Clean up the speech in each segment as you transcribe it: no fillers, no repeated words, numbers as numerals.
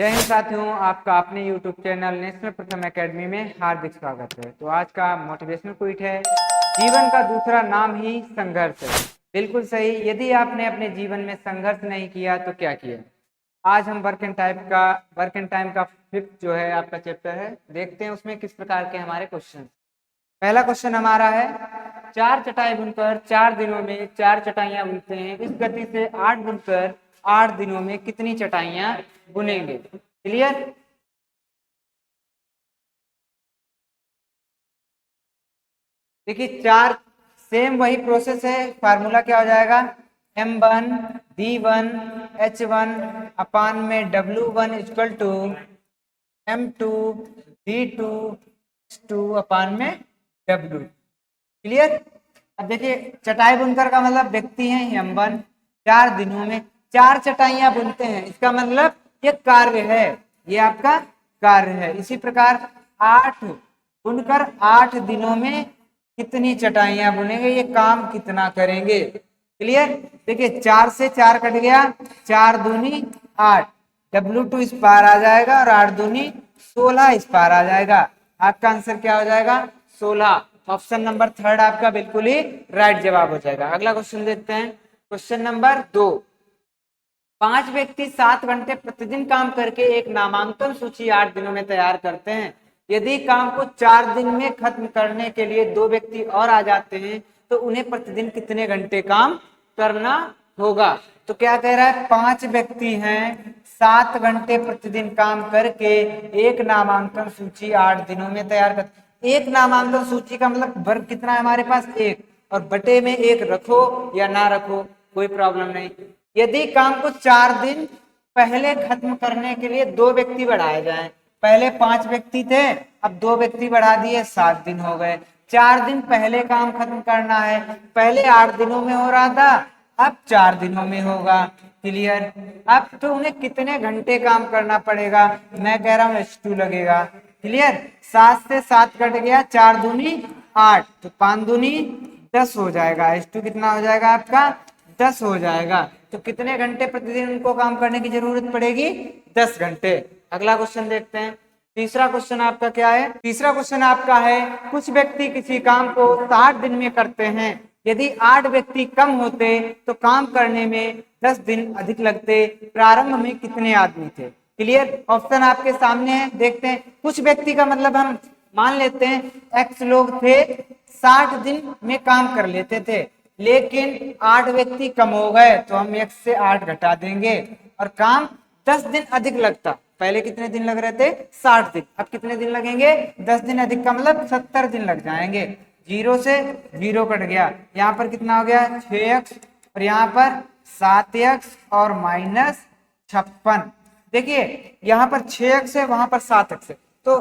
जय हिंद साथियों, आपका अपने YouTube चैनल नेशनल प्रथम एकेडमी में हार्दिक स्वागत है। तो आज का मोटिवेशनल क्विट है, जीवन का दूसरा नाम ही संघर्ष है। बिल्कुल सही। यदि आपने अपने जीवन में संघर्ष नहीं किया तो क्या किया। आज हम वर्क एंड टाइम का फिफ्थ जो है आपका चैप्टर है, देखते हैं उसमें किस प्रकार के हमारे क्वेश्चन। पहला क्वेश्चन हमारा है, 4 चटाई बुनकर 4 दिनों में 4 चटाइयां बुनते हैं, इस गति से 8 बुनकर 8 दिनों में कितनी चटाइयां बुनेंगे। क्लियर। देखिए, 4 सेम वही प्रोसेस है। फार्मूला क्या हो जाएगा, m1 d1 h1 अपान में w1 equal to m2 d2 h2 अपान में w। क्लियर। अब देखिए, चटाई बुनकर का मतलब व्यक्ति है m1, 4 दिनों में 4 चटाइयां बुनते हैं, इसका मतलब ये कार्य है, ये आपका कार्य है। इसी प्रकार 8 बुनकर 8 दिनों में कितनी चटाइयां बुनेंगे, ये काम कितना करेंगे। क्लियर। देखिए, 4 से 4 कट गया, 4 दूनी 8, W2 इस पार आ जाएगा और 8 दूनी 16 इस पार आ जाएगा। आपका आंसर क्या हो जाएगा, 16। ऑप्शन नंबर थर्ड आपका बिल्कुल ही राइट जवाब हो जाएगा। अगला क्वेश्चन देखते हैं, क्वेश्चन नंबर 2। 5 व्यक्ति 7 घंटे प्रतिदिन काम करके एक नामांकन सूची 8 दिनों में तैयार करते हैं। यदि काम को 4 दिन में खत्म करने के लिए 2 व्यक्ति और आ जाते हैं तो उन्हें प्रतिदिन कितने घंटे काम करना होगा। तो क्या कह रहा है, 5 व्यक्ति हैं, 7 घंटे प्रतिदिन काम करके एक नामांकन सूची 8 दिनों में तैयार करते। एक नामांकन सूची का मतलब वर्ग कितना है हमारे पास, 1, और बटे में 1 रखो या ना रखो कोई प्रॉब्लम नहीं। यदि काम को 4 दिन पहले खत्म करने के लिए 2 व्यक्ति बढ़ाए जाएं, पहले 5 व्यक्ति थे, अब 2 व्यक्ति बढ़ा दिए, 7 दिन हो गए। 4 दिन पहले काम खत्म करना है, पहले 8 दिनों में हो रहा था, अब 4 दिनों में होगा। क्लियर। अब तो उन्हें कितने घंटे काम करना पड़ेगा, मैं कह रहा हूँ H2 लगेगा। क्लियर। 7 से 7 कट गया, 4 दूनी 8, तो 5 दूनी 10 हो जाएगा। H2 कितना हो जाएगा आपका, 10 हो जाएगा। तो कितने घंटे प्रतिदिन उनको काम करने की जरूरत पड़ेगी, 10 घंटे। अगला क्वेश्चन देखते हैं। तीसरा क्वेश्चन आपका क्या है, तीसरा क्वेश्चन आपका है, कुछ व्यक्ति किसी काम को 60 दिन में करते हैं। यदि 8 व्यक्ति कम होते तो काम करने में 10 दिन अधिक लगते। प्रारंभ में कितने आदमी थे। क्लियर। ऑप्शन आपके सामने है, देखते हैं। कुछ व्यक्ति का मतलब हम मान लेते हैं x लोग थे, 60 दिन में काम कर लेते थे, लेकिन 8 व्यक्ति कम हो गए तो हम x से 8 घटा देंगे और काम 10 दिन अधिक लगता। पहले कितने दिन लग रहे थे, 60 दिन, अब कितने दिन लगेंगे, 10 दिन अधिक का मतलब 70 दिन लग जाएंगे। 0 से 0 कट गया, यहाँ पर कितना हो गया, 6x, और यहाँ पर 7x और माइनस 56। देखिए, यहाँ पर 6x है, वहां पर 7x है, तो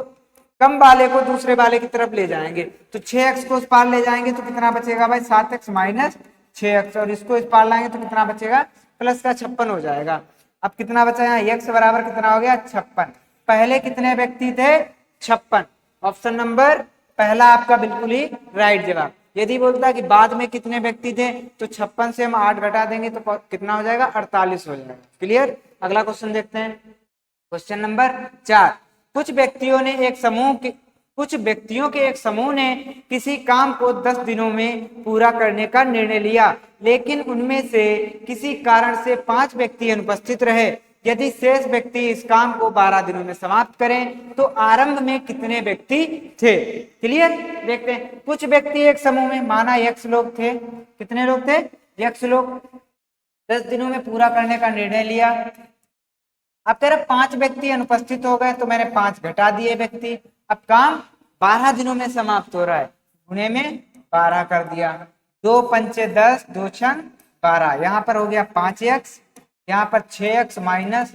कम वाले को दूसरे वाले की तरफ ले जाएंगे, तो 6x को इस पार ले जाएंगे तो कितना बचेगा भाई, 7x माइनस 6x, और इसको इस पार लाएंगे तो कितना बचेगा, प्लस का 56 हो जाएगा। अब कितना बचा यहाँ, x बराबर कितना हो गया, 56। पहले कितने व्यक्ति थे, 56। ऑप्शन नंबर पहला आपका बिल्कुल ही राइट जवाब। यदि बोलता कि बाद में कितने व्यक्ति थे, तो 56 से हम 8 घटा देंगे तो कितना हो जाएगा, 48 हो जाएगा। क्लियर। अगला क्वेश्चन देखते हैं, क्वेश्चन नंबर 4। कुछ व्यक्तियों के एक समूह ने किसी काम को 10 दिनों में पूरा करने का निर्णय लिया, लेकिन उनमें से किसी कारण से 5 व्यक्ति अनुपस्थित रहे। यदि शेष व्यक्ति इस काम को 12 दिनों में समाप्त करें तो आरंभ में कितने व्यक्ति थे। क्लियर। देखते हैं, कुछ व्यक्ति एक समूह में, माना x लोग थे, कितने लोग थे, x लोग, 10 दिनों में पूरा करने का निर्णय लिया। अब तेरा 5 व्यक्ति अनुपस्थित हो गए तो मैंने 5 घटा दिए व्यक्ति, अब काम 12 दिनों में समाप्त हो रहा है, गुणे में 12 कर दिया, 2 पंचे 10, 2 छंग 12, यहाँ पर हो गया 5x, यहाँ पर 6x माइनस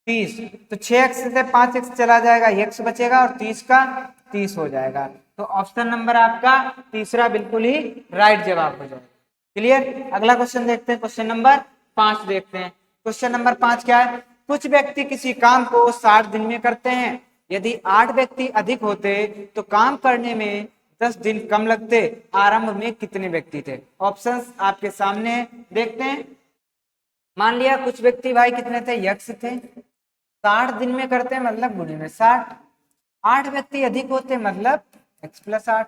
30, तो 6x से 5x चला जाएगा, x बचेगा और 30 का 30 हो जाएगा। तो ऑप्शन नंबर आपका तीसरा बिल्कुल ही राइट जवाब हो जाएगा। क्लियर। अगला क्वेश्चन देखते हैं, क्वेश्चन नंबर 5 देखते हैं। क्वेश्चन नंबर 5 क्या है, कुछ व्यक्ति किसी काम को 60 दिन में करते हैं। यदि 8 व्यक्ति अधिक होते तो काम करने में 10 दिन कम लगते। आरंभ में कितने व्यक्ति थे। ऑप्शंस आपके सामने देखते हैं। मान लिया कुछ व्यक्ति भाई कितने थे, x थे, 60 दिन में करते हैं मतलब गुणे में 60, 8 व्यक्ति अधिक होते मतलब x+8,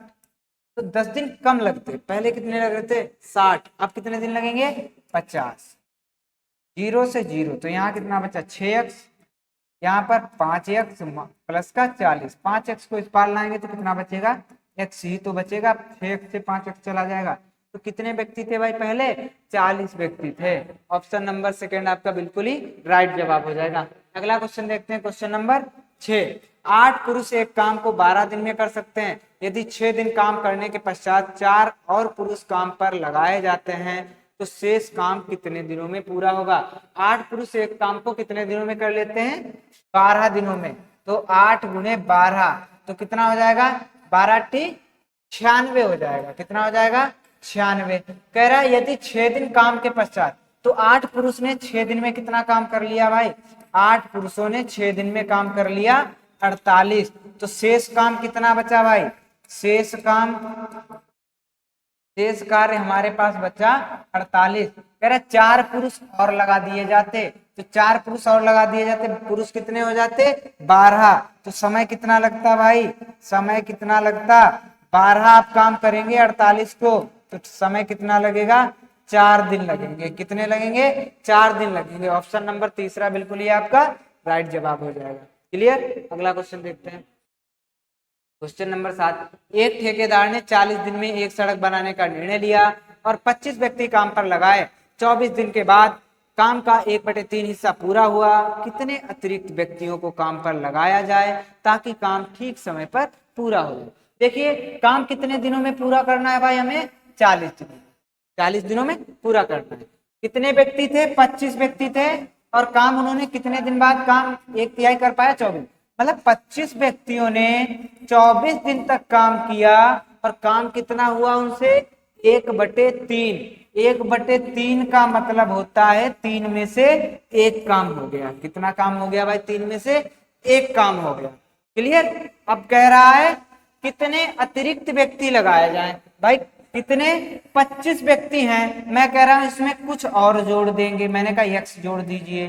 तो 10 दिन कम लगते। पहले कितने लग रहे थे 60, अब कितने दिन लगेंगे 50। 0 से 0 तो यहाँ कितना बचा 6x, यहाँ पर 5x प्लस का 40, 5x को इस पार लाएंगे तो कितना बचेगा x ही तो बचेगा, 6x से 5x चला जाएगा। तो कितने व्यक्ति थे भाई पहले 40 व्यक्ति थे। ऑप्शन नंबर सेकंड आपका बिल्कुल ही राइट जवाब हो जाएगा। अगला क्वेश्चन देखते हैं, क्वेश्चन नंबर 6। 8 पुरुष एक काम को 12 दिन में कर सकते हैं। यदि 6 दिन काम करने के पश्चात 4 और पुरुष काम पर लगाए जाते हैं तो शेष काम कितने दिनों में पूरा होगा। 8 पुरुष एक काम को कितने दिनों में कर लेते हैं 12 दिनों में, तो 8 गुणे 12 तो कितना हो जाएगा 12×8 96 हो जाएगा। कितना हो जाएगा 96। कह रहा है यदि 6 दिन काम के पश्चात, तो 8 पुरुष ने 6 दिन में कितना काम कर लिया भाई, 8 पुरुषों ने 6 दिन में काम कर लिया 48, तो शेष काम कितना बचा भाई, शेष कार्य हमारे पास बचा 48। कह रहे 4 पुरुष और लगा दिए जाते, तो 4 पुरुष और लगा दिए जाते, पुरुष कितने हो जाते 12, तो समय कितना लगता भाई, समय कितना लगता 12 आप काम करेंगे 48 को, तो समय कितना लगेगा 4 दिन लगेंगे। कितने लगेंगे 4 दिन लगेंगे। ऑप्शन नंबर तीसरा बिल्कुल ही आपका राइट जवाब हो जाएगा। क्लियर। अगला क्वेश्चन देखते हैं, क्वेश्चन नंबर 7। एक ठेकेदार ने 40 दिन में एक सड़क बनाने का निर्णय लिया और 25 व्यक्ति काम पर लगाए। 24 दिन के बाद काम का 1/3 हिस्सा पूरा हुआ। कितने अतिरिक्त व्यक्तियों को काम पर लगाया जाए ताकि काम ठीक समय पर पूरा हो जाए। देखिए काम कितने दिनों में पूरा करना है भाई, हमें 40 दिनों में पूरा करना है। कितने व्यक्ति थे 25 व्यक्ति थे, और काम उन्होंने कितने दिन बाद काम 1/3 कर पाया 24, मतलब 25 व्यक्तियों ने 24 दिन तक काम किया और काम कितना हुआ उनसे 1/3। 1/3 का मतलब होता है 3 में से 1 काम हो गया। कितना काम हो गया भाई, 3 में से 1 काम हो गया। क्लियर। अब कह रहा है कितने अतिरिक्त व्यक्ति लगाए जाएं भाई, कितने 25 व्यक्ति हैं, मैं कह रहा हूं इसमें कुछ और जोड़ देंगे। मैंने कहा x जोड़ दीजिए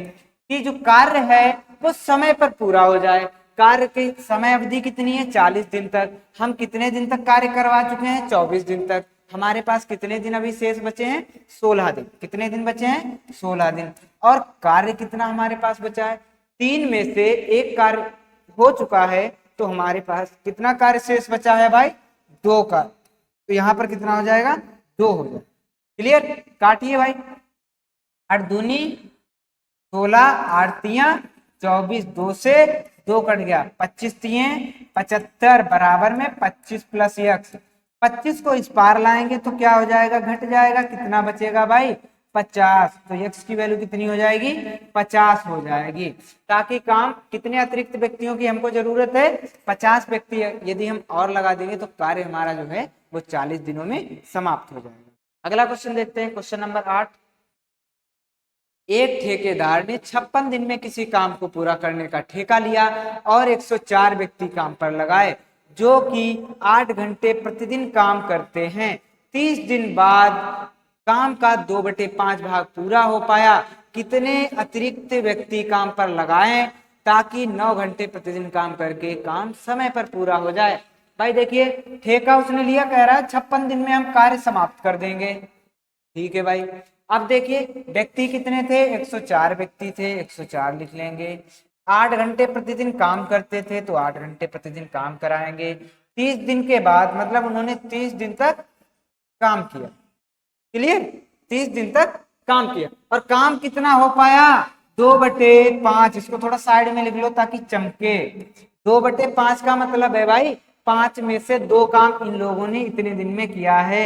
कि जो कार्य है वो समय पर पूरा हो जाए। कार्य की समय अवधि कितनी है 40 दिन तक, हम कितने दिन तक कार्य करवा चुके हैं 24 दिन तक। हमारे पास कितने दिन अभी शेष बचे हैं 16 दिन। कितने दिन बचे हैं 16 दिन। और कार्य कितना हमारे पास बचा है, 3 में से 1 कार्य हो चुका है, तो हमारे पास कितना कार्य शेष बचा है भाई 2 का, तो यहां पर कितना हो जाएगा 2 हो जाएगा। क्लियर। काटिए भाई, 8 दूनी 16, 8 तियां 24, 2 से 2 कट गया, 25 तिये 75 बराबर में 25 प्लस x। 25 को इस पार लाएंगे तो क्या हो जाएगा, घट जाएगा। कितना बचेगा भाई 50, तो x की वैल्यू कितनी हो जाएगी 50 हो जाएगी। ताकि काम कितने अतिरिक्त व्यक्तियों की हमको जरूरत है 50 व्यक्ति, यदि हम और लगा देंगे तो कार्य हमारा जो है वो 40 दिनों में समाप्त हो जाएगा। अगला क्वेश्चन देखते हैं, क्वेश्चन नंबर 8। एक ठेकेदार ने 56 दिन में किसी काम को पूरा करने का ठेका लिया और 104 व्यक्ति काम पर लगाए जो कि 8 घंटे प्रतिदिन काम करते हैं। 30 दिन बाद काम का 2/5 भाग पूरा हो पाया। कितने अतिरिक्त व्यक्ति काम पर लगाएं ताकि 9 घंटे प्रतिदिन काम करके काम समय पर पूरा हो जाए। भाई देखिए ठेका उसने लिया, कह रहा है 56 दिन में हम कार्य समाप्त कर देंगे। ठीक है भाई। अब देखिए व्यक्ति कितने थे 104 व्यक्ति थे, 104 लिख लेंगे। 8 घंटे प्रतिदिन काम करते थे तो 8 घंटे प्रतिदिन काम कराएंगे। 30 दिन के बाद मतलब उन्होंने 30 दिन तक काम किया। क्लियर। 30 दिन तक काम किया और काम कितना हो पाया 2/5। इसको थोड़ा साइड में लिख लो ताकि चमके। 2/5 का मतलब है भाई 5 में से 2 काम इन लोगों ने इतने दिन में किया है।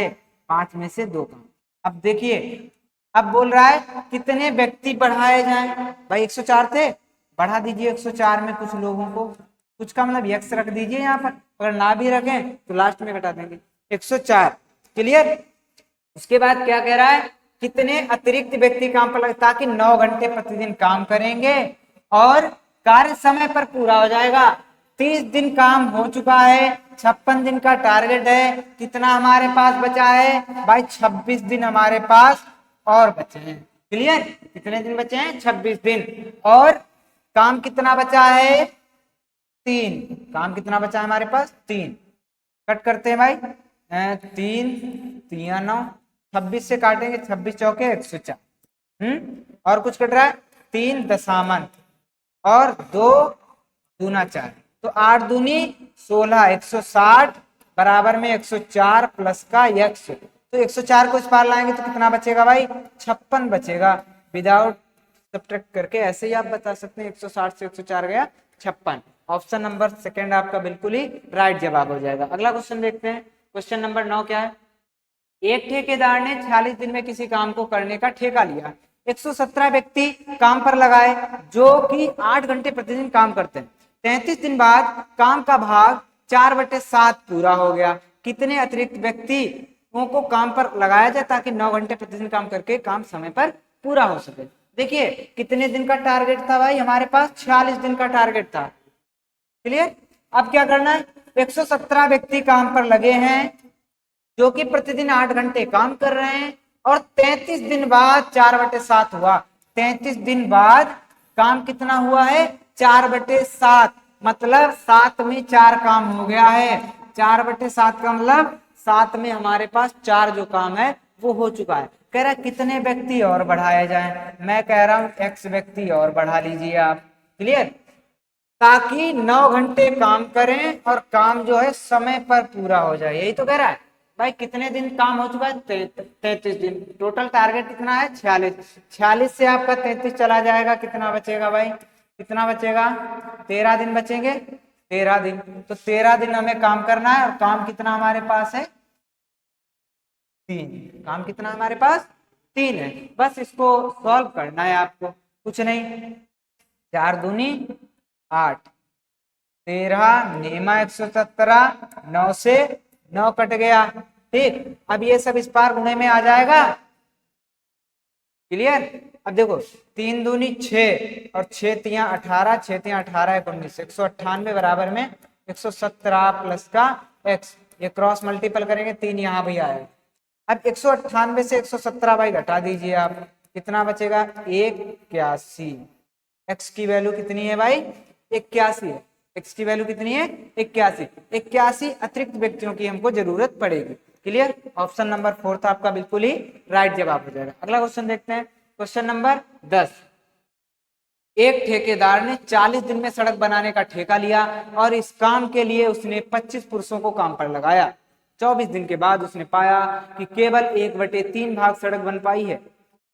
5 में से 2 काम। अब देखिए अब बोल रहा है कितने व्यक्ति बढ़ाए जाएं। भाई 104 थे, बढ़ा दीजिए 104 में कुछ लोगों को, कुछ का मतलब x रख दीजिए यहाँ पर, अगर ना भी रखें तो लास्ट में घटा देंगे 104। क्लियर। उसके बाद क्या कह रहा है कितने अतिरिक्त व्यक्ति काम पर लगे ताकि 9 घंटे प्रतिदिन काम करेंगे और कार्य समय पर पूरा हो जाएगा। 30 दिन काम हो चुका है, 56 दिन का टारगेट है। कितना हमारे पास बचा है भाई 26 दिन हमारे पास और बचे हैं। क्लियर। कितने दिन बचे हैं 26 दिन। और काम कितना बचा है 3, काम कितना बचा है हमारे पास 3। कट करते हैं भाई, 3 3 9, 26 से काटेंगे, 26 चौके 104। और कुछ कट रहा है 3 दशामन और 2 दूना 4, तो 8 दूनी 16, 160 बराबर में 104 प्लस का x, तो 104 को इस पार लाएंगे तो कितना बचेगा भाई 56 बचेगा। विदाउट सब्ट्रैक्ट करके ऐसे ही आप बता सकते हैं 160 से 104 गया 56। ऑप्शन नंबर सेकंड आपका बिल्कुल ही राइट जवाब हो जाएगा। अगला क्वेश्चन देखते हैं। क्वेश्चन नंबर 9 क्या है, एक ठेकेदार ने 46 दिन में किसी काम को करने का ठेका लिया। 117 व्यक्ति काम पर लगाए जो कि 8 घंटे प्रतिदिन काम करते हैं। 33 दिन बाद काम का भाग 4/7 पूरा हो गया। कितने अतिरिक्त व्यक्तियों को काम पर लगाया जाए ताकि 9 घंटे प्रतिदिन काम करके काम समय पर पूरा हो सके। देखिए कितने दिन का टारगेट था भाई हमारे पास, 46 दिन का टारगेट था। क्लियर। अब क्या करना है, 117 व्यक्ति काम पर लगे हैं जो कि प्रतिदिन 8 घंटे काम कर रहे हैं और 33 दिन बाद 4/7 हुआ। 33 दिन बाद काम कितना हुआ है 4/7, मतलब 7 में 4 काम हो गया है। 4/7 का मतलब 7 में हमारे पास 4 जो काम है वो हो चुका है। कह रहा कितने व्यक्ति और बढ़ाए जाएं, मैं कह रहा हूं x व्यक्ति और बढ़ा लीजिए आप। क्लियर, ताकि 9 घंटे काम करें और काम जो है समय पर पूरा हो जाए, यही तो कह रहा है भाई। कितने दिन काम हो चुका है 33 दिन, टोटल टारगेट कितना है 46। 46 से आपका 33 चला जाएगा, कितना बचेगा भाई, कितना बचेगा 13 दिन बचेंगे, 13 दिन। तो 13 दिन हमें काम करना है और काम कितना हमारे पास है 3, काम कितना हमारे पास 3 है। बस इसको सॉल्व करना है आपको, कुछ नहीं। 4 दूनी 8, 13 नेमा 117, 9 से 9 कट गया। ठीक, अब ये सब इस पार गुणे में आ जाएगा। क्लियर। अब देखो 3 दूनी 6 और 6 तिया 18, 6 तिया 18 19, 198 बराबर में 117 प्लस का x, ये क्रॉस मल्टीपल करेंगे 3 यहाँ भी आएगा। अब 198 से 117 भाई घटा दीजिए आप, कितना बचेगा 81। x की वैल्यू कितनी है भाई 81 है, x की वैल्यू कितनी है 81। 81 अतिरिक्त व्यक्तियों की हमको जरूरत पड़ेगी। क्लियर, ऑप्शन नंबर 4 आपका बिल्कुल ही राइट जवाब हो जाएगा। अगला क्वेश्चन देखते हैं। क्वेश्चन नंबर 10, एक ठेकेदार ने 40 दिन में सड़क बनाने का ठेका लिया और इस काम के लिए उसने 25 पुरुषों को काम पर लगाया। 24 दिन के बाद उसने पाया कि केवल 1/3 भाग सड़क बन पाई है।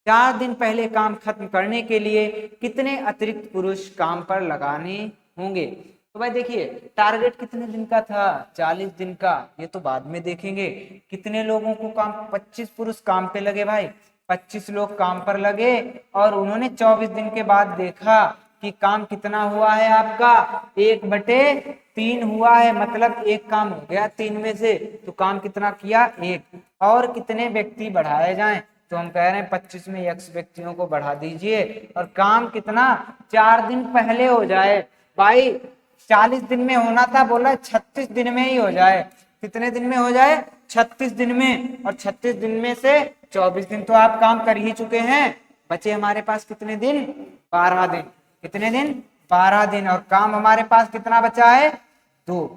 4 दिन पहले काम खत्म करने के लिए कितने अतिरिक्त पुरुष काम पर लगाने होंगे। तो भाई देखिए टारगेट कितने दिन का था 40 दिन का, ये तो बाद में देखेंगे। कितने लोगों को काम, 25 पुरुष काम पे लगे भाई, 25 लोग काम पर लगे और उन्होंने 24 दिन के बाद देखा कि काम कितना हुआ है आपका 1/3 हुआ है, मतलब एक काम हो गया 3 में से, तो काम कितना किया 1। और कितने व्यक्ति बढ़ाए जाएं, तो हम कह रहे हैं 25 में x व्यक्तियों को बढ़ा दीजिए और काम कितना 4 दिन पहले हो जाए। भाई 40 दिन में होना था, बोला 36 दिन में ही हो जाए। कितने दिन में हो जाए 36 दिन में, और 36 दिन में से 24 दिन तो आप काम कर ही चुके हैं, बचे हमारे पास कितने दिन 12 दिन। कितने दिन 12 दिन, और काम हमारे पास कितना बचा है 2,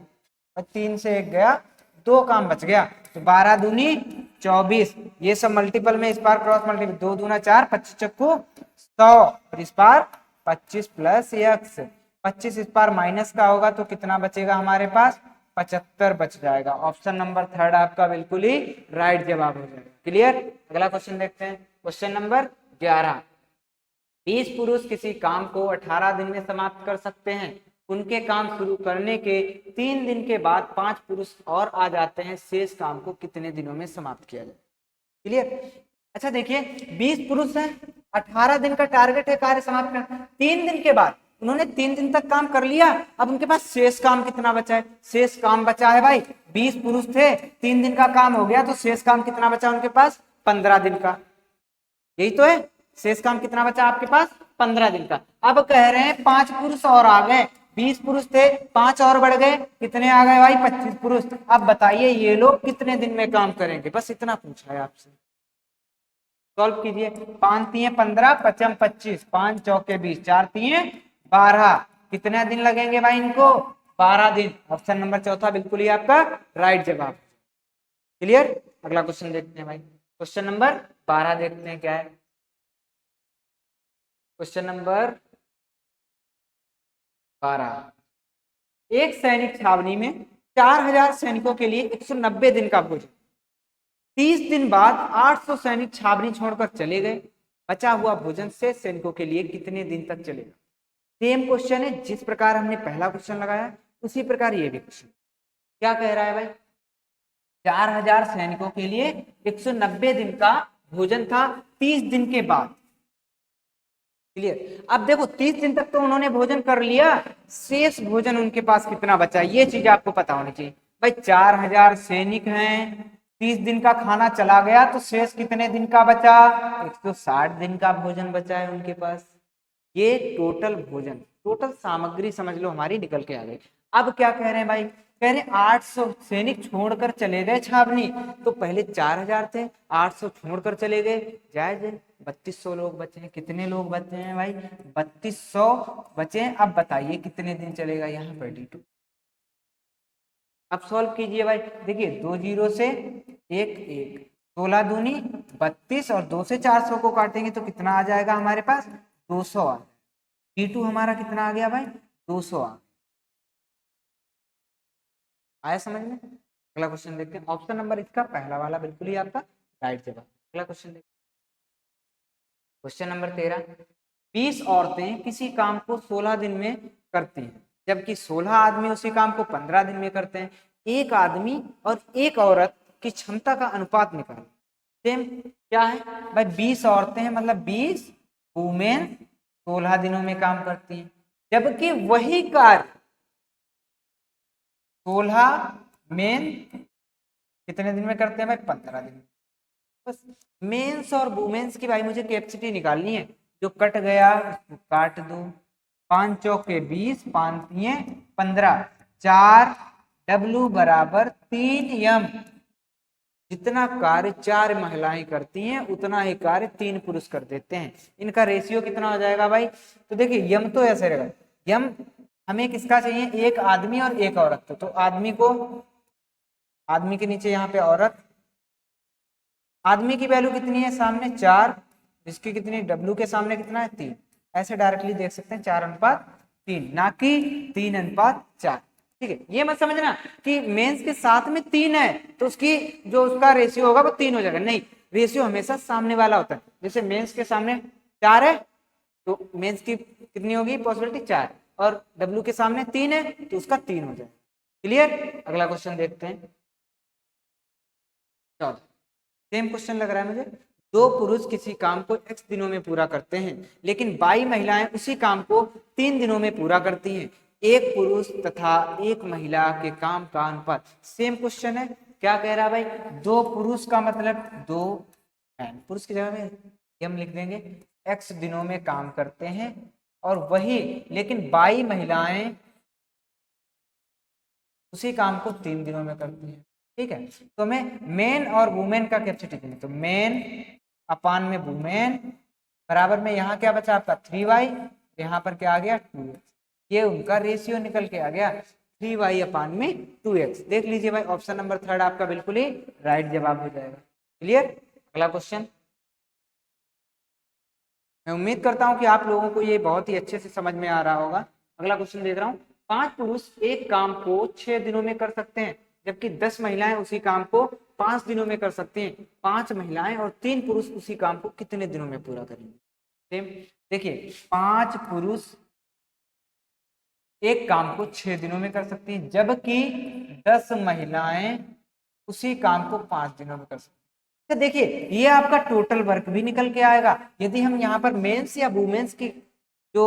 3 से 1 गया 2 काम बच गया, तो 12 दूनी 24। ये सब मल्टीपल में इस बार क्रॉस मल्टीपल, 2 दूना 4, 25 चक्कू 100 और इस बार 25 प्लस x, 25 इस बार माइनस का होगा तो कितना बचेगा हमारे पास 75 बच जाएगा। ऑप्शन नंबर 3 आपका बिल्कुल ही राइट जवाब हो जाएगा। क्लियर। अगला क्वेश्चन देखते हैं। क्वेश्चन नंबर 11, 20 पुरुष किसी काम को 18 दिन में समाप्त कर सकते हैं। उनके काम शुरू करने के 3 दिन के बाद 5 पुरुष और आ जाते हैं, शेष काम को कितने दिनों में समाप्त किया जाए। क्लियर। अच्छा देखिए 20 पुरुष हैं, 18 दिन का टारगेट है कार्य समाप्त करना। 3 दिन के बाद उन्होंने 3 दिन तक काम कर लिया, अब उनके पास शेष काम कितना बचा है, शेष काम बचा है भाई 20 पुरुष थे, 3 दिन का काम हो गया, तो शेष काम कितना बचा उनके पास 15 दिन का। यही तो है, शेष काम कितना बचा आपके पास 15 दिन का। अब कह रहे हैं 5 पुरुष और आ गए, 20 पुरुष थे 5 और बढ़ गए, कितने आ गए भाई 25 पुरुष। अब बताइए ये लोग कितने दिन में काम करेंगे, बस इतना पूछा है आपसे। सॉल्व कीजिए, 5 तिये 15, 5 25, 5 चौके 20, 4 तिये 12। कितने दिन लगेंगे भाई इनको? 12 दिन। ऑप्शन नंबर चौथा बिल्कुल ही आपका राइट जवाब। क्लियर? अगला क्वेश्चन देखते हैं भाई। क्वेश्चन नंबर 12 देखते हैं क्या है। क्वेश्चन नंबर 12, एक सैनिक छावनी में 4000 सैनिकों के लिए 190 दिन का भोजन। 30 दिन बाद 800 सैनिक छावनी छोड़कर चले गए। बचा हुआ भोजन से सैनिकों के लिए कितने दिन तक चलेगा? सेम क्वेश्चन है, जिस प्रकार हमने पहला क्वेश्चन लगाया उसी प्रकार ये भी क्वेश्चन। क्या कह रहा है भाई? 4000 सैनिकों के लिए 190 दिन का भोजन था 30 दिन के बाद। क्लियर? अब देखो 30 दिन तक तो उन्होंने भोजन कर लिया, शेष भोजन उनके पास कितना बचा, ये चीज आपको पता होनी चाहिए भाई। 4000 सैनिक हैं, 30 दिन का खाना चला गया तो शेष कितने दिन का बचा? 160 दिन का भोजन बचा है उनके पास। ये टोटल भोजन, टोटल सामग्री समझ लो हमारी निकल के आ गई। अब क्या कह रहे हैं भाई? कह रहे 800 सैनिक छोड़कर चले गए छावनी। तो पहले 4000 थे, 800 छोड़कर चले गए, जायज है। 3200 लोग बचे हैं। कितने लोग बचे हैं भाई? 3200 बचे हैं। अब बताइए कितने दिन चलेगा यहाँ पर D2। अब सॉल्व कीजिए भाई। देखिए 2 जीरो से 1 1, 16 दूनी 32 और 2 से 400 को काटेंगे तो कितना आ जाएगा हमारे पास? 200 आ। D2 हमारा कितना आ गया भाई? 200 आ। आया समझ में? अगला क्वेश्चन देखते हैं। ऑप्शन नंबर इसका पहला वाला बिल्कुल ही आपका राइट जवाब। अगला क्वेश्चन देखते हैं। क्वेश्चन नंबर 13, 20 औरतें किसी काम को 16 दिन में करती हैं, जबकि 16 आदमी उसी काम को 15 दिन में करते हैं। एक आदमी और एक औरत की क्षमता का अनुपात निकालो। सेम क्या है भाई? 20 औरतें हैं, मतलब 20 वुमेन 16 दिनों में काम करती हैं, जबकि वही कार्य 16 मेन कितने दिन में करते हैं भाई? 15 दिन। बस मेंस और वुमेन्स की भाई मुझे कैपेसिटी निकालनी है। जो कट गया उसको काट दो। 5 चौके 20, 5 तिये 15, 4 W बराबर 3 M। जितना कार्य 4 महिलाएं करती हैं उतना ही कार्य 3 पुरुष कर देते हैं। इनका रेशियो कितना हो जाएगा भाई? तो देखिए यम तो ऐसे रहेगा, यम हमें किसका चाहिए? एक आदमी और एक औरत। तो आदमी को, आदमी के नीचे यहाँ पे औरत। आदमी की वैल्यू कितनी है? सामने 4, जिसकी कितनी? W के सामने कितना है? 3। ऐसे डायरेक्टली देख सकते हैं 4:3, ना कि 3:4। ठीक है, ये मत समझना कि मेंस के साथ में 3 है तो उसकी जो उसका रेशियो होगा वो 3 हो जाएगा। नहीं, रेशियो हमेशा सामने वाला होता है। जैसे मेंस के सामने 4 है तो मेंस की कितनी होगी पॉसिबिलिटी? 4, और W के सामने 3 है तो उसका 3 हो जाएगा। क्लियर? अगला क्वेश्चन देखते हैं। चलो सेम क्वेश्चन लग रहा है मुझे। 2 पुरुष किसी काम को x दिनों में पूरा करते हैं, लेकिन 22 महिलाएं उसी काम को 3 दिनों में पूरा करती हैं। एक पुरुष तथा एक महिला के काम का अनुपात। सेम क्वेश्चन है। क्या कह रहा है भाई? 2 पुरुष का मतलब 2 पुरुष की जगह में हम लिख देंगे x दिनों में काम करते हैं, और वही लेकिन 22 महिलाएं उसी काम को 3 दिनों में करती हैं। ठीक है, तो हमें मेन और वुमेन का कैपेसिटी चाहिए। तो मेन अपान में वुमेन बराबर में यहाँ क्या बचा आपका? 3y, यहाँ पर क्या आ गया? 2x। ये उनका रेशियो निकल के आ गया 3y अपान में 2x। देख लीजिए भाई, ऑप्शन नंबर 3 आपका बिल्कुल ही राइट जवाब हो जाएगा। क्लियर? अगला क्वेश्चन। मैं उम्मीद करता हूं कि आप लोगों को ये बहुत ही अच्छे से समझ में आ रहा होगा। अगला क्वेश्चन देख रहा हूं। 5 पुरुष एक काम को 6 दिनों में कर सकते हैं, जबकि 10 महिलाएं उसी काम को 5 दिनों में कर सकती हैं। 5 महिलाएं और 3 पुरुष उसी काम को कितने दिनों में पूरा करेंगे? सेम देखिए, 5 पुरुष एक काम को 6 दिनों में कर सकती हैं, जबकि 10 महिलाएं उसी काम को 5 दिनों में कर सकती हैं। तो देखिए ये आपका टोटल वर्क भी निकल के आएगा। यदि हम यहाँ पर मेंस या वुमेन्स की जो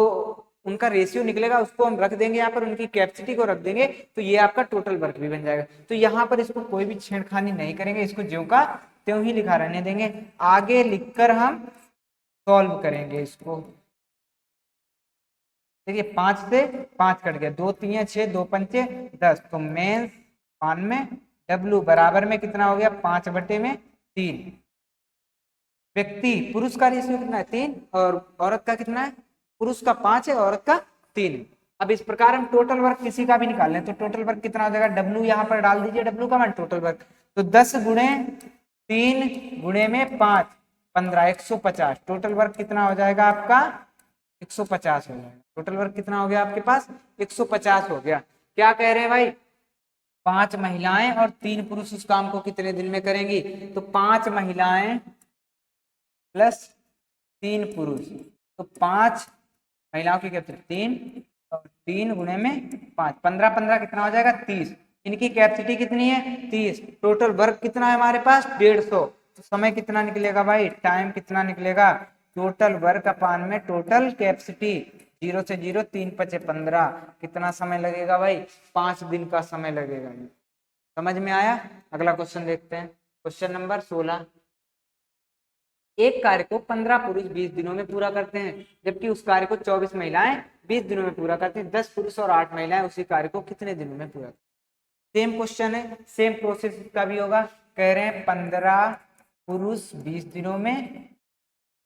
उनका रेशियो निकलेगा उसको हम रख देंगे, यहाँ पर उनकी कैपेसिटी को रख देंगे, तो ये आपका टोटल वर्क भी बन जाएगा। तो यहाँ पर इसको कोई भी छेड़खानी नहीं करेंगे, इसको ज्यों का त्यों ही लिखा रहने देंगे। आगे लिखकर हम सॉल्व करेंगे इसको। देखिए 5 से 5 कट गया, 2 3 6, 2 5 10। तो मेंस पान में W बराबर में कितना हो गया? 5/3। व्यक्ति पुरुष का रेशियो कितना है? 3, और औरत का कितना है? पुरुष का 5 है, औरत का 3। अब इस प्रकार हम टोटल वर्क किसी का भी निकाल लें तो टोटल वर्क कितना हो जाएगा, W यहाँ पर डाल दीजिए, W का मान टोटल वर्क, तो 10 गुणे 3 गुणे में 5 15 150। टोटल वर्क कितना हो जाएगा आपका 150 हो जाएगा। टोटल वर्क कितना हो गया आपके पास 150 हो गया। क्या कह रहे हैं भाई, 5 महिलाएं और 3 पुरुष इस काम को कितने दिन में करेंगी, तो 5 महिलाएं प्लस 3 पुरुष, तो 5 महिलाओं की कैपेसिटी 3 और 3 गुणे में 5 15 15 कितना हो जाएगा 30। इनकी कैपेसिटी कितनी है 30। टोटल वर्क कितना है हमारे पास 150। तो समय कितना निकलेगा भाई, टाइम कितना निकलेगा, टोटल वर्क अपान में टोटल कैपेसिटी, 0 से 0 3 5 15, कितना समय लगेगा भाई 5 दिन का समय लगेगा। समझ में आया। अगला क्वेश्चन देखते हैं, क्वेश्चन नंबर 16। एक कार्य को 15 पुरुष 20 दिनों में पूरा करते हैं, जबकि उस कार्य को 24 महिलाएं 20 दिनों में पूरा करती हैं। 10 पुरुष और 8 महिलाएं उसी कार्य को कितने दिनों में पूरा करती हैं। सेम क्वेश्चन है, सेम प्रोसेस का भी होगा। कह रहे हैं 15 पुरुष 20 दिनों में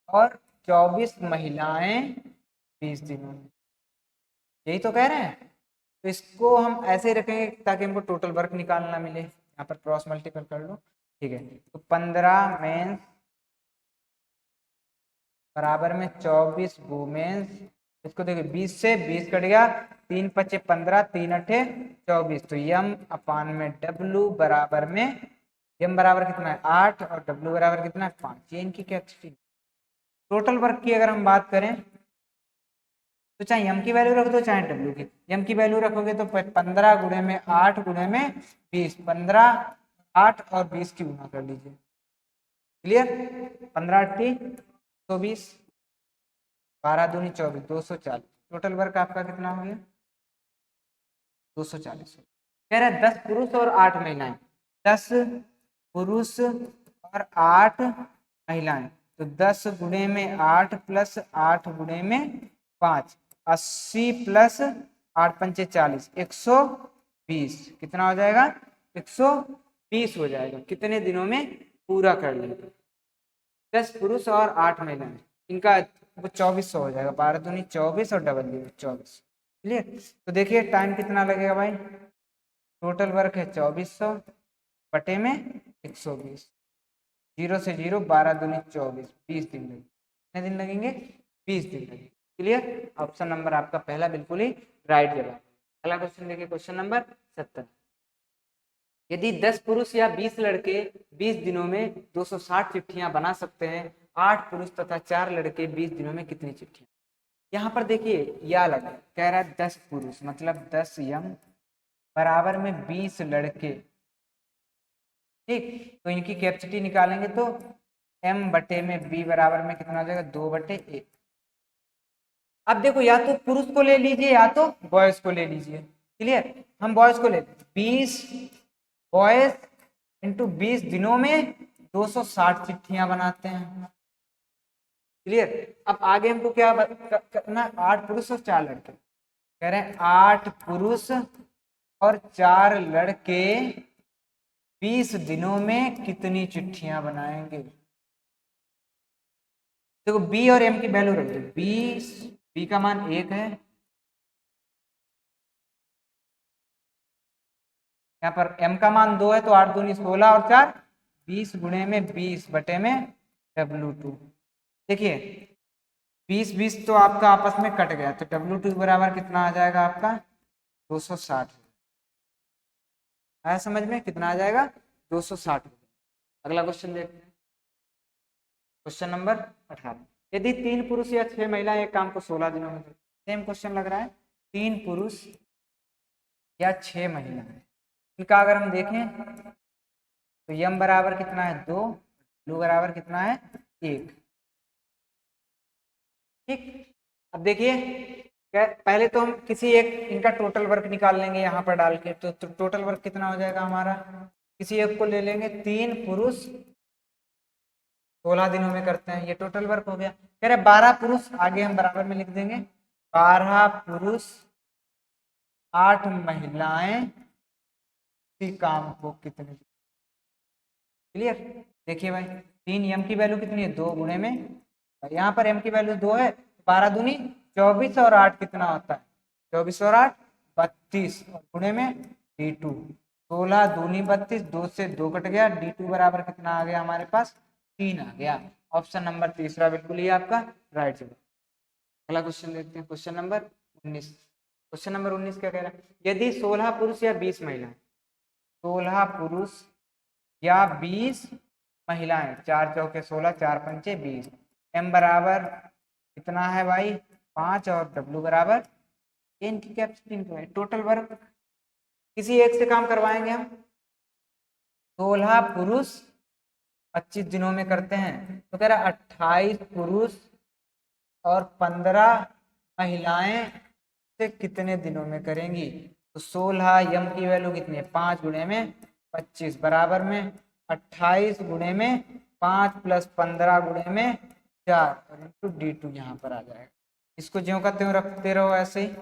और 24 महिलाएं 20 दिनों में, यही तो कह रहे हैं। तो इसको हम ऐसे ही रखेंगे ताकि हमको टोटल वर्क निकालना मिले। यहाँ पर क्रॉस मल्टीपल कर लो, ठीक है। तो 15 मेंस बराबर में 24 वुमेन्स, इसको देखिए 20 से 20 कट गया, 3 5 15 3 8 24, तो यम अपान में डब्लू बराबर में, यम बराबर कितना है 8 और डब्लू बराबर कितना है 5। ये इनकी कैपेसिटी। टोटल वर्क की अगर हम बात करें तो चाहे यम की वैल्यू रख दो चाहे डब्ल्यू की। यम की वैल्यू रखोगे तो 15 गुणे में 8 गुणे में 20, 15 8 और 20 की गुना कर लीजिए। क्लियर, 15 8 120, 12 दूनी 24 240। टोटल वर्क आपका कितना हो गया 240। कह रहा है 10 पुरुष और 8 महिलाएं, 10 पुरुष और 8 महिलाएं, तो 10 गुणे में 8 प्लस 8 गुणे में 5, 80 प्लस 8 पंचे 40, 120। कितना हो जाएगा 120 हो जाएगा। कितने दिनों में पूरा कर लेंगे। 10 पुरुष और 8 महिलाएं, इनका 2400 हो जाएगा। 12 दूनी 24 और डबल 24। क्लियर। तो देखिए टाइम कितना लगेगा भाई, टोटल वर्क है 2400 बटे में 120, 0 से 0 12 दूनी 24, 20 दिन लगेंगे। कितने दिन लगेंगे 20 दिन लगेंगे। क्लियर। ऑप्शन नंबर आपका पहला बिल्कुल ही राइट जवाब। अगला क्वेश्चन देखिए, क्वेश्चन नंबर 70। यदि 10 पुरुष या 20 लड़के 20 दिनों में 260 चिट्ठियां बना सकते हैं, 8 पुरुष तथा 4 लड़के 20 दिनों में कितनी चिट्ठियां। यहाँ पर देखिए या लगा, कह रहा है 10 पुरुष मतलब 10 यम बराबर में 20 लड़के, ठीक। तो इनकी कैपेसिटी निकालेंगे तो m बटे में b बराबर में कितना हो जाएगा 2 बटे 1। अब देखो या तो पुरुष को ले लीजिए या तो बॉयज को ले लीजिए। क्लियर, हम बॉयज को ले 20 बॉयज इंटू 20 दिनों में 260 चिट्ठियां बनाते हैं। क्लियर। अब आगे हमको क्या करना, 8 पुरुष और 4 लड़के। कह रहे हैं 8 पुरुष और 4 लड़के 20 दिनों में कितनी चिट्ठियां बनाएंगे। देखो बी और एम की वैल्यू रख दो। बी का मान 1 है, यहाँ पर m का मान 2 है, तो 8 दूनी 16 और 4 20 गुणे में 20 बटे में W2। देखिए 20 20 तो आपका आपस में कट गया, तो W2 बराबर कितना आ जाएगा आपका 260। आया समझ में, कितना आ जाएगा 260। अगला क्वेश्चन देखते हैं, क्वेश्चन नंबर 18। यदि 3 पुरुष या 6 महिलाएं एक काम को 16 दिनों में, सेम क्वेश्चन लग रहा है। 3 पुरुष या 6 महिलाएं, इनका अगर हम देखें तो यम बराबर कितना है 2, लू बराबर कितना है 1। ठीक। अब देखिए पहले तो हम किसी एक इनका टोटल वर्क निकाल लेंगे यहाँ पर डाल के, तो टोटल वर्क कितना हो जाएगा हमारा। किसी एक को ले लेंगे, 3 पुरुष 16 दिनों में करते हैं, ये टोटल वर्क हो गया। कह रहे 12 पुरुष, आगे हम बराबर में लिख देंगे 12 पुरुष 8 महिलाएं इसी काम को कितने। क्लियर। देखिए भाई 3 एम की वैल्यू कितनी है 2 गुणे में, यहाँ पर एम की वैल्यू 2 है, 12 दूनी 24 और 8 कितना होता है 24 और 8 32 और गुणे में D2, 16 दूनी 32, 2 से 2 कट गया, D2 बराबर कितना आ गया हमारे पास 3 आ गया। ऑप्शन नंबर तीसरा बिल्कुल ही आपका राइट जवाब। अगला क्वेश्चन देखते हैं, क्वेश्चन नंबर 19। क्वेश्चन नंबर 19 क्या कह रहा है, यदि 16 पुरुष या 20 महिलाएं, 16 पुरुष या 20 महिलाएं, 4 चौके 16, 4 पंचे 20, m बराबर कितना है भाई 5 और w बराबर इनकी कैपेसिटी टोटल वर्क किसी एक से काम करवाएंगे हम। 16 पुरुष 25 दिनों में करते हैं, तो कह रहा 28 पुरुष और 15 महिलाएं से कितने दिनों में करेंगी। तो 16 यम की वैल्यू कितनी है 5 गुणे में 25 बराबर में 28 गुणे में 5 प्लस 15 गुणे में 4 और इंटू D2 यहाँ पर आ जाएगा। इसको ज्यों का त्यों रखते रहो ऐसे ही।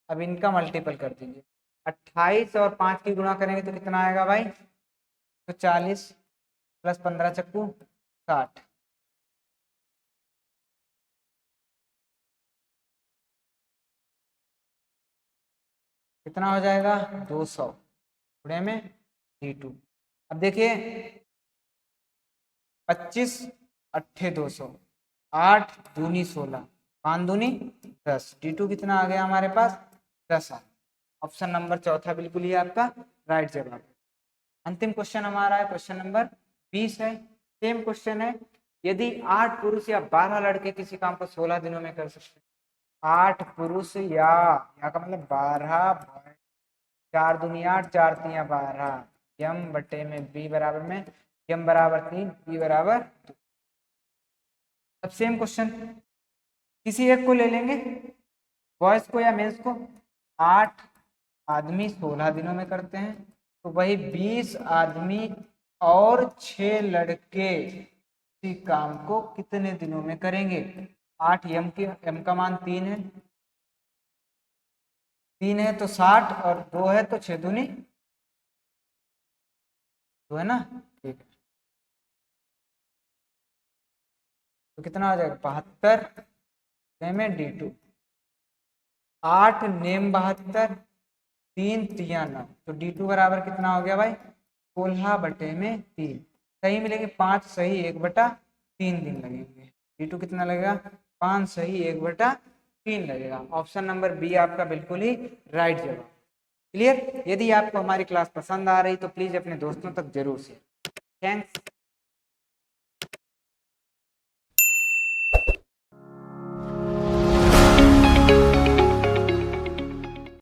अब इनका मल्टीपल कर दीजिए, 28 और 5 की गुणा करेंगे तो कितना आएगा भाई, तो 40 प्लस 15 चक्कू 60, कितना हो जाएगा 200 गुणे में D2। अब देखिए 25 अट्ठे 200, 8 दूनी 16, 5 दूनी 10, D2 कितना आ गया हमारे पास 10 आ। ऑप्शन नंबर चौथा बिल्कुल ही आपका राइट जवाब। अंतिम क्वेश्चन हमारा है क्वेश्चन नंबर 20 है। सेम क्वेश्चन है, यदि 8 पुरुष या 12 लड़के किसी काम को 16 दिनों में कर सकते हैं, 8 पुरुष या का मतलब 12, 4 दूनी 8, 4 तिया 12, यम बटे में बी बराबर में यम बराबर 3, बी बराबर 2। अब सेम क्वेश्चन किसी एक को ले लेंगे, बॉयज को या मेंस को। 8 आदमी 16 दिनों में करते हैं, तो वही 20 आदमी और 6 लड़के इसी काम को कितने दिनों में करेंगे। 8 एम का मान 3 है, 3 है तो 60 और 2 है तो 6 दूनी 2 है ना, ठीक है। तो कितना हो जाएगा 72 में D2, 8 नेम 72, 3 तिया 9, तो D2 बराबर कितना हो गया भाई 16 बटे में 3। सही मिलेंगे 5 सही 1/3 दिन लगेंगे। D2 कितना लगेगा 5 सही 1/3 लगेगा। ऑप्शन नंबर बी आपका बिल्कुल ही राइट जवाब। क्लियर। यदि आपको हमारी क्लास पसंद आ रही तो प्लीज अपने दोस्तों तक जरूर शेयर। थैंक्स।